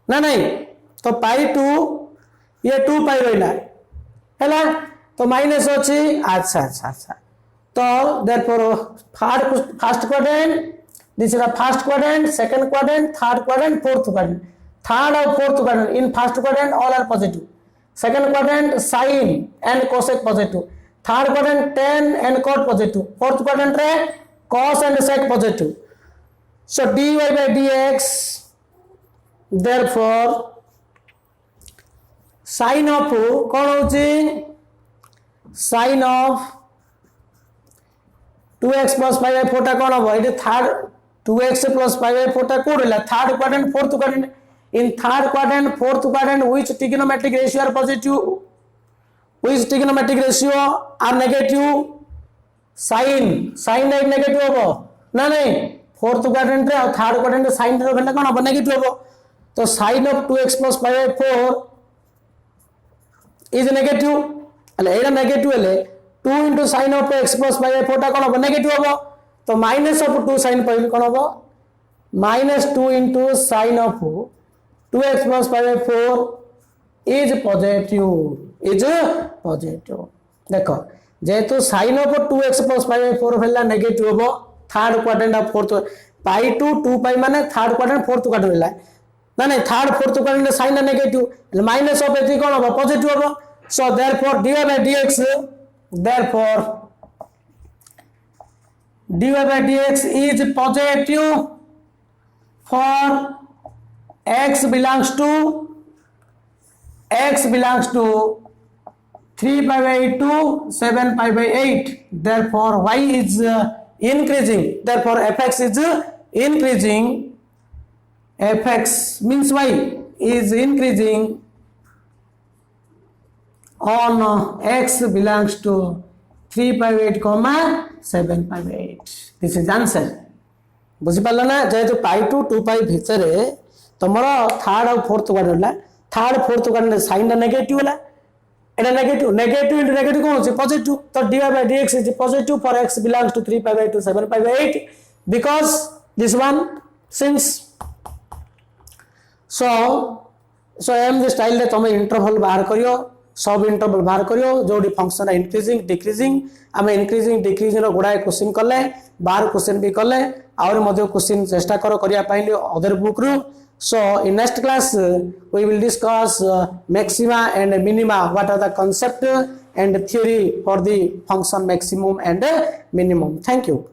ना नहीं तो पाई टू ये 2 पाई रहा है तो माइनस अच्छी अच्छा अच्छा अच्छा तो therefore first quadrant this is the first quadrant second quadrant third quadrant fourth quadrant third और fourth quadrant in first quadrant all are positive second quadrant sin and cosec positive third quadrant tan and cot positive fourth quadrant re cos and sec positive so dy by dx therefore sin of कौन होची sin of 2x plus 5/4 टा कौन हो ये third 2x plus 5/4 टा code होला third quadrant fourth quadrant in third quadrant fourth quadrant which trigonometric ratio are positive which trigonometric ratio are negative sin एक negative होबो ना नहीं fourth quadrant रे और third quadrant रे sin रे भेले कोन होबो negative होबो तो sin of 2x plus 5/4 is negative अले एटा negative हेले 2 into sin of x plus 5/4 टा कोन होबो negative होबो तो minus of 2 sin पहिले कोन होबो minus 2 into sin of 2x plus 5/4 is positive देखो जेहेतु sin of 2x plus 5/4 भेला नेगेटिव होबो third quadrant of fourth pi to 2 pi माने थर्ड क्वाड्रेंट फोर्थ क्वाड्रेंट भेला ना नहीं third fourth quadrant sin negative minus of एथि कोन होबो पॉजिटिव होबो so therefore dy by dx therefore dy by dx is positive for x belongs to 3 pi by 2 7 pi by 8 therefore y is increasing therefore fx is increasing fx means y is increasing on x belongs to 3 pi by 8 comma 7 pi by 8 this is answer बुझी पाला ना जेहेतु पाई to 2 पाई भितर तुमर third और fourth quadrant third fourth quadrant sine negative होला एटा negative negative into negative कोन होची पॉजिटिव तो dy by dx is positive for x belongs to 3 pi by 2 7 pi by 8 because this one since so am the style रे तुम interval बाहर करियो सब इंटरवल बाहर करियो जोडी फंक्शन इंक्रीजिंग डिक्रीजिंग आम इंक्रीजिंग डिक्रीजिंग रो गुडाए क्वेश्चन कले बाहर क्वेश्चन भी कले और मध्य क्वेश्चन चेष्टा करिया पाइले अदर बुक रू so in next class we will discuss maxima and minima what are the concept and theory for the function maximum and minimum thank you